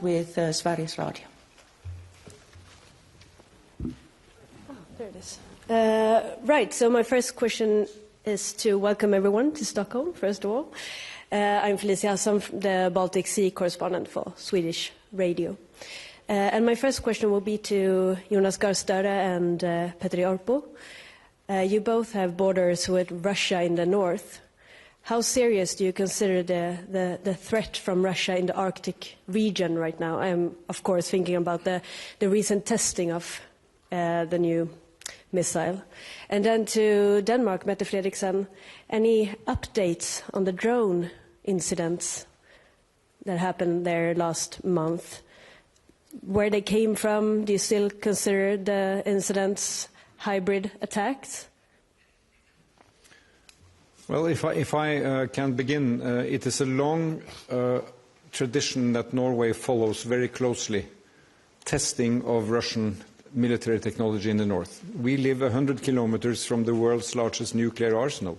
start with Sveriges Radio. Oh, there it is. Right, so my first question is to welcome everyone to Stockholm, first of all. I'm Felicia Hassan, the Baltic Sea correspondent for Swedish radio. And my first question will be to Jonas Gahr Stoere and Petteri Orpo. You both have borders with Russia in the north. How serious do you consider the threat from Russia in the Arctic region right now? I'm, of course, thinking about the recent testing of the new missile. And then to Denmark, Mette Frederiksen, any updates on the drone incidents that happened there last month? Where they came from? Do you still consider the incidents hybrid attacks? Well, if I can begin, it is a long tradition that Norway follows very closely, testing of Russian military technology in the north. We live 100 kilometers from the world's largest nuclear arsenal.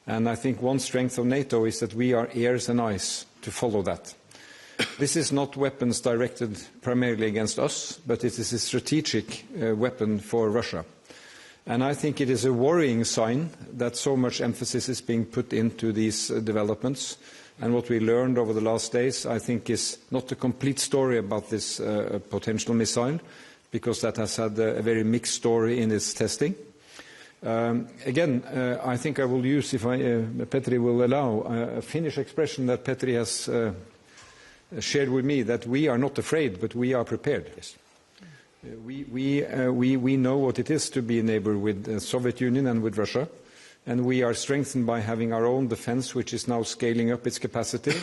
And I think one strength of NATO is that we are ears and eyes to follow that. This is not weapons directed primarily against us, but it is a strategic weapon for Russia. And I think it is a worrying sign that so much emphasis is being put into these developments. And what we learned over the last days, I think, is not a complete story about this potential missile, because that has had a very mixed story in its testing. Again, I think I will use, if Petteri will allow, a Finnish expression that Petteri has shared with me, that we are not afraid, but we are prepared. Yes. We know what it is to be a neighbor with the Soviet Union and with Russia, and we are strengthened by having our own defense, which is now scaling up its capacity,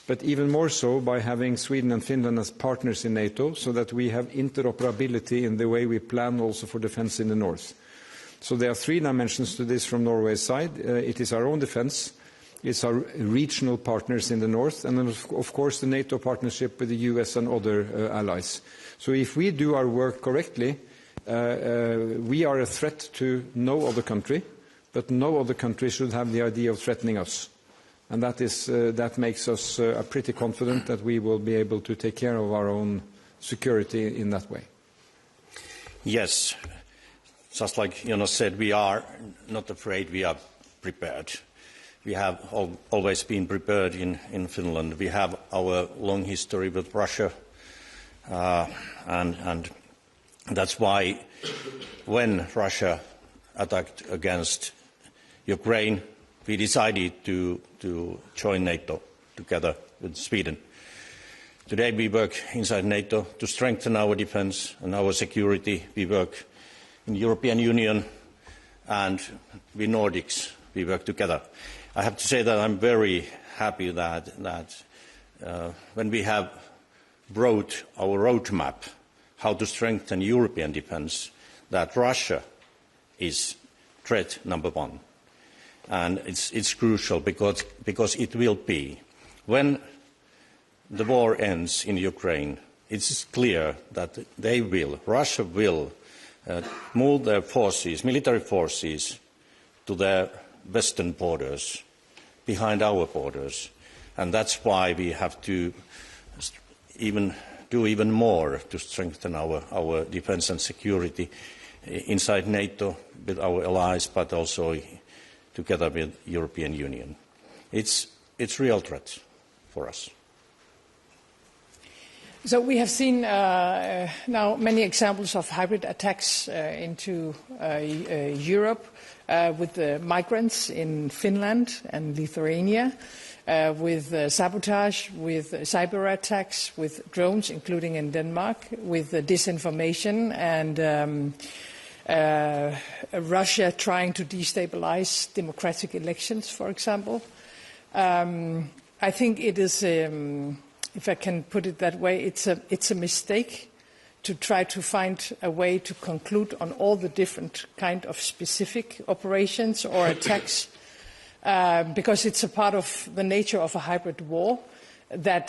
but even more so by having Sweden and Finland as partners in NATO, so that we have interoperability in the way we plan also for defense in the north. So there are three dimensions to this from Norway's side. It is our own defense, it's our regional partners in the north, and then of course the NATO partnership with the US and other allies. So if we do our work correctly, we are a threat to no other country, but no other country should have the idea of threatening us. And that makes us pretty confident that we will be able to take care of our own security in that way. Yes, just like Jonas said, we are not afraid, we are prepared. We have always been prepared in Finland. We have our long history with Russia, and that's why when Russia attacked against Ukraine, we decided to join NATO together with Sweden. Today we work inside NATO to strengthen our defence and our security. We work in the European Union, and we Nordics, we work together. I have to say that I'm very happy that when we have brought our roadmap how to strengthen European defence, that Russia is threat number one. And it's crucial because it will be. When the war ends in Ukraine, it's clear that Russia will move their forces, military forces, to their western borders, behind our borders. And that's why we have to do even more to strengthen our defence and security inside NATO with our allies, but also together with the European Union. It's a real threat for us. So we have seen now many examples of hybrid attacks into Europe with the migrants in Finland and Lithuania, with sabotage, with cyber attacks, with drones, including in Denmark, with disinformation and Russia trying to destabilize democratic elections, for example. I think it is, if I can put it that way, it's a mistake to try to find a way to conclude on all the different kind of specific operations or attacks, because it's a part of the nature of a hybrid war that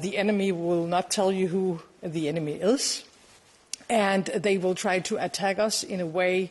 the enemy will not tell you who the enemy is, and they will try to attack us in a way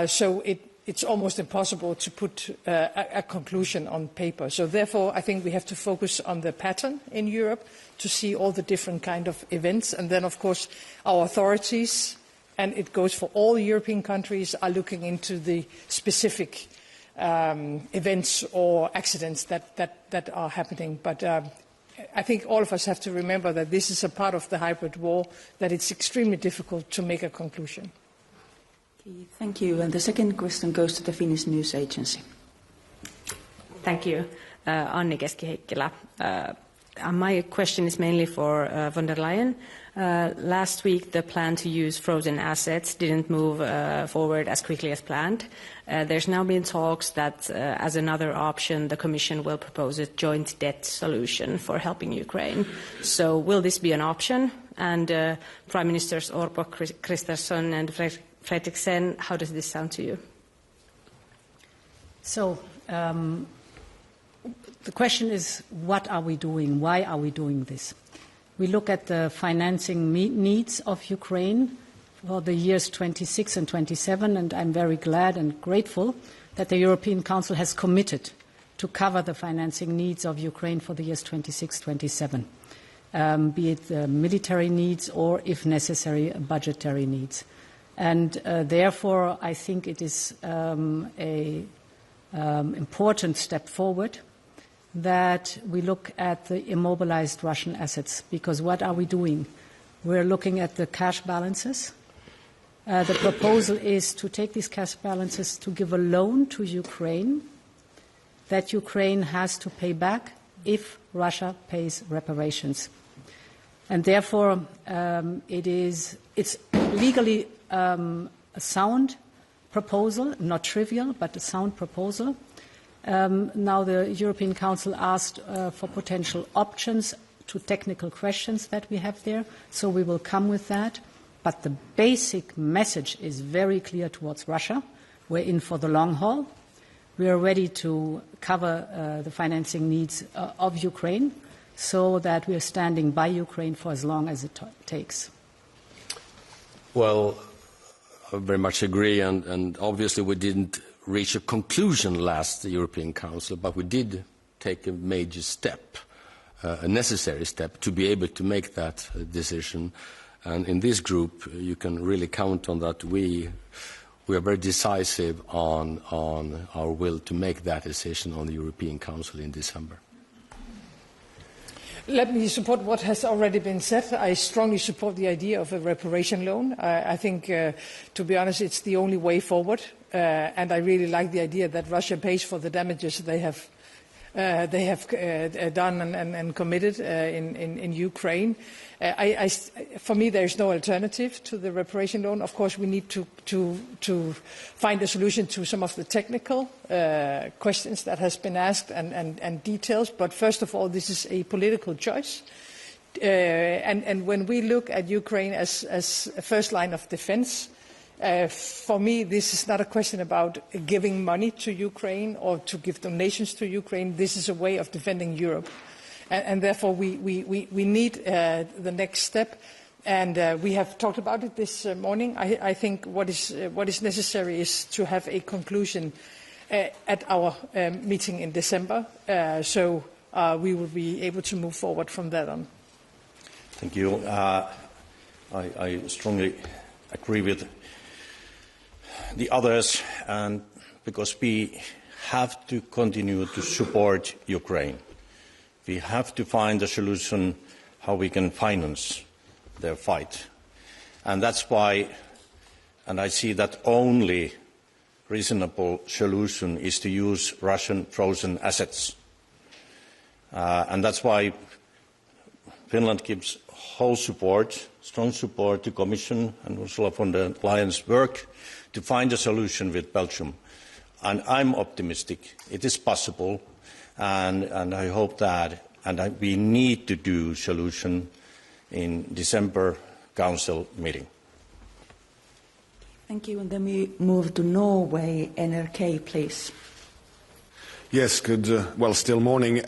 so it's almost impossible to put a conclusion on paper. So therefore, I think we have to focus on the pattern in Europe to see all the different kind of events. And then, of course, our authorities, and it goes for all European countries, are looking into the specific events or accidents that are happening. But I think all of us have to remember that this is a part of the hybrid war, that it's extremely difficult to make a conclusion. Thank you. And the second question goes to the Finnish news agency. Thank you. Anni Keski-Heikkilä. My question is mainly for von der Leyen. Last week, the plan to use frozen assets didn't move forward as quickly as planned. There's now been talks that, as another option, the Commission will propose a joint debt solution for helping Ukraine. So will this be an option? And Prime Ministers Orpo, Kristersson and Frederiksen, how does this sound to you? So the question is, what are we doing? Why are we doing this? We look at the financing needs of Ukraine for the years 26 and 27, and I'm very glad and grateful that the European Council has committed to cover the financing needs of Ukraine for the years 26-27, be it military needs or, if necessary, budgetary needs. And therefore, I think it is an important step forward that we look at the immobilized Russian assets, because what are we doing? We're looking at the cash balances. The proposal is to take these cash balances to give a loan to Ukraine that Ukraine has to pay back if Russia pays reparations. And therefore, it's legally a sound proposal, not trivial, but a sound proposal. Now the European Council asked for potential options to technical questions that we have there, so we will come with that. But the basic message is very clear towards Russia. We're in for the long haul. We are ready to cover the financing needs of Ukraine so that we are standing by Ukraine for as long as it takes. Well, I very much agree, and obviously we didn't reach a conclusion last European Council, but we did take a major step, a necessary step, to be able to make that decision. And in this group, you can really count on that. We are very decisive on our will to make that decision on the European Council in December. Let me support what has already been said. I strongly support the idea of a reparation loan. I think, to be honest, it's the only way forward. And I really like the idea that Russia pays for the damages they have done and committed in Ukraine. For me, there is no alternative to the reparation loan. Of course, we need to find a solution to some of the technical questions that has been asked and details. But first of all, this is a political choice. And when we look at Ukraine as a first line of defense, for me, this is not a question about giving money to Ukraine or to give donations to Ukraine. This is a way of defending Europe. And therefore, we need the next step. And we have talked about it this morning. I think what is necessary is to have a conclusion at our meeting in December. So we will be able to move forward from that on. Thank you. I strongly agree with the others, and because we have to continue to support Ukraine. We have to find a solution how we can finance their fight. And that's why, and I see that only reasonable solution is to use Russian frozen assets. And that's why Finland gives whole support, strong support to Commission and Ursula von der Leyen's work to find a solution with Belgium. And I'm optimistic. It is possible, and I hope that, we need to do solution in December Council meeting. Thank you. And then we move to Norway. NRK, please. Yes, good, still morning.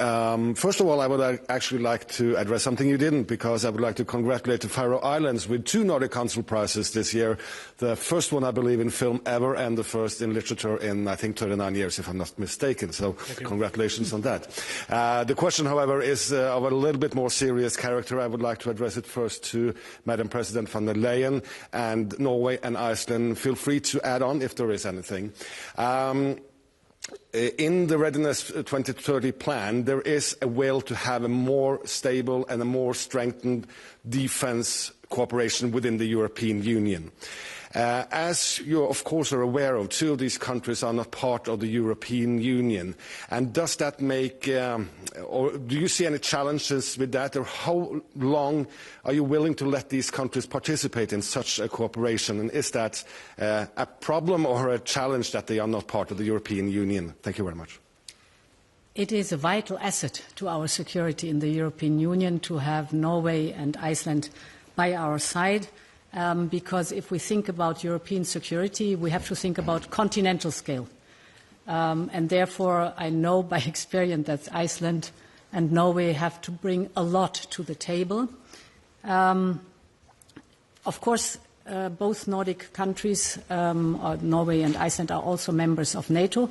First of all, I would actually like to address something you didn't, because I would like to congratulate the Faroe Islands with 2 Nordic Council prizes this year. The first one, I believe, in film ever, and the first in literature in, I think, 39 years, if I'm not mistaken. So congratulations on that. The question, however, is of a little bit more serious character. I would like to address it first to Madam President von der Leyen, and Norway and Iceland. Feel free to add on if there is anything. In the Readiness 2030 plan, there is a will to have a more stable and a more strengthened defence cooperation within the European Union. As you, of course, are aware of, 2 of these countries are not part of the European Union. And does that make, or do you see any challenges with that? Or how long are you willing to let these countries participate in such a cooperation? And is that a problem or a challenge that they are not part of the European Union? Thank you very much. It is a vital asset to our security in the European Union to have Norway and Iceland by our side. Because if we think about European security, we have to think about continental scale. And therefore, I know by experience that Iceland and Norway have to bring a lot to the table. Of course, both Nordic countries, Norway and Iceland, are also members of NATO,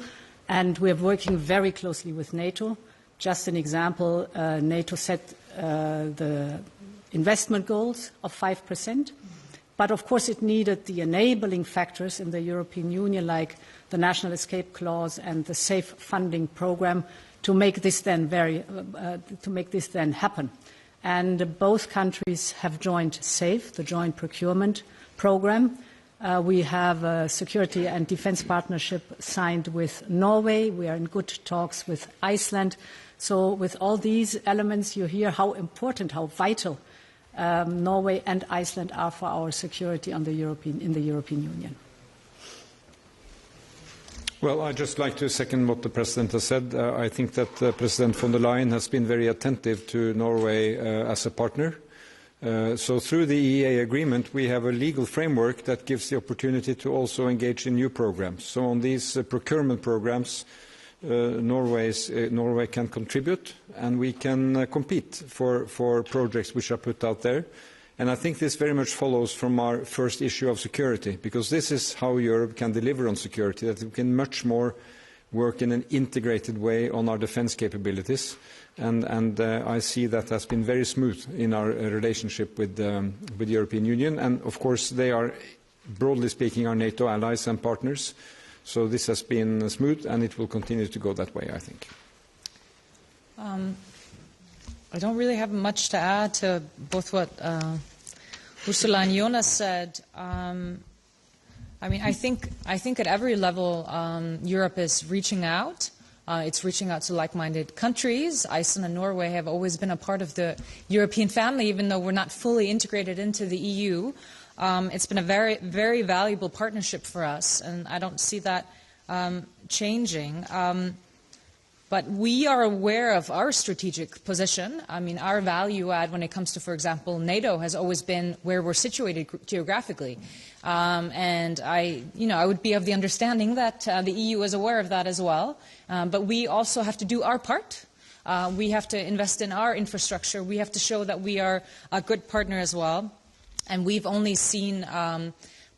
and we are working very closely with NATO. Just an example, NATO set the investment goals of 5%. But of course it needed the enabling factors in the European Union, like the National Escape Clause and the Safe Funding Programme, to make this then happen. And both countries have joined SAFE, the Joint Procurement Programme. We have a security and defence partnership signed with Norway. We are in good talks with Iceland. So with all these elements, you hear how important, how vital Norway and Iceland are for our security in the European Union. Well, I'd just like to second what the President has said. I think that President von der Leyen has been very attentive to Norway as a partner. So through the EEA agreement, we have a legal framework that gives the opportunity to also engage in new programs. So on these procurement programs, Norway can contribute, and we can compete for projects which are put out there. And I think this very much follows from our first issue of security, because this is how Europe can deliver on security, that we can much more work in an integrated way on our defence capabilities. And I see that has been very smooth in our relationship with the European Union. And of course, they are, broadly speaking, our NATO allies and partners. So this has been smooth, and it will continue to go that way, I think. I don't really have much to add to both what Ursula and Jonas said. I mean, I think at every level, Europe is reaching out. It's reaching out to like-minded countries. Iceland and Norway have always been a part of the European family, even though we're not fully integrated into the EU. It's been a very, very valuable partnership for us, and I don't see that changing. But we are aware of our strategic position. I mean, our value add when it comes to, for example, NATO has always been where we're situated geographically. And I would be of the understanding that the EU is aware of that as well. But we also have to do our part. We have to invest in our infrastructure. We have to show that we are a good partner as well. And we've only seen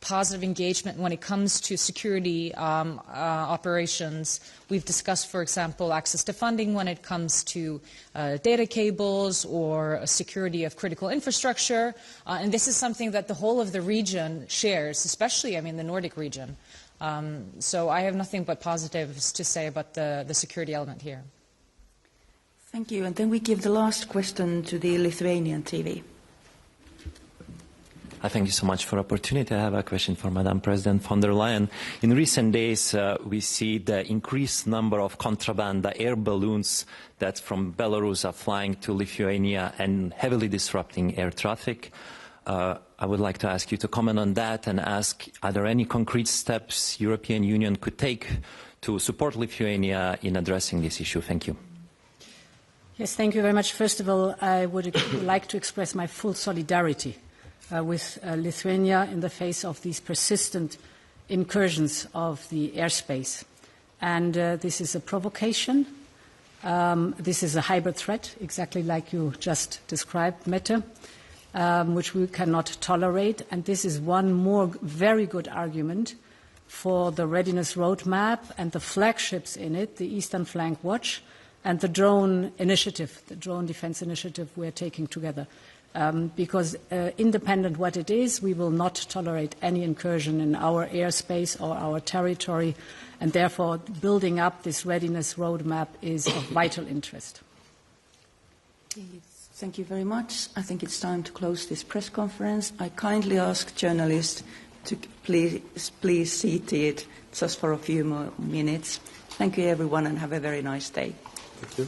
positive engagement when it comes to security operations. We've discussed, for example, access to funding when it comes to data cables or security of critical infrastructure. And this is something that the whole of the region shares, especially, the Nordic region. So I have nothing but positives to say about the security element here. Thank you. And then we give the last question to the Lithuanian TV. Thank you so much for the opportunity. I have a question for Madam President von der Leyen. In recent days, we see the increased number of contraband air balloons that from Belarus are flying to Lithuania and heavily disrupting air traffic. I would like to ask you to comment on that and ask, are there any concrete steps European Union could take to support Lithuania in addressing this issue? Thank you. Yes, thank you very much. First of all, I would like to express my full solidarity with Lithuania in the face of these persistent incursions of the airspace. And this is a provocation. This is a hybrid threat, exactly like you just described, Mette, which we cannot tolerate. And this is one more very good argument for the readiness roadmap and the flagships in it, the Eastern Flank Watch and the drone initiative, the drone defense initiative we're taking together. Because independent what it is, we will not tolerate any incursion in our airspace or our territory, and therefore building up this readiness roadmap is of vital interest. Thank you very much. I think it's time to close this press conference. I kindly ask journalists to please seated just for a few more minutes. Thank you, everyone, and have a very nice day. Thank you.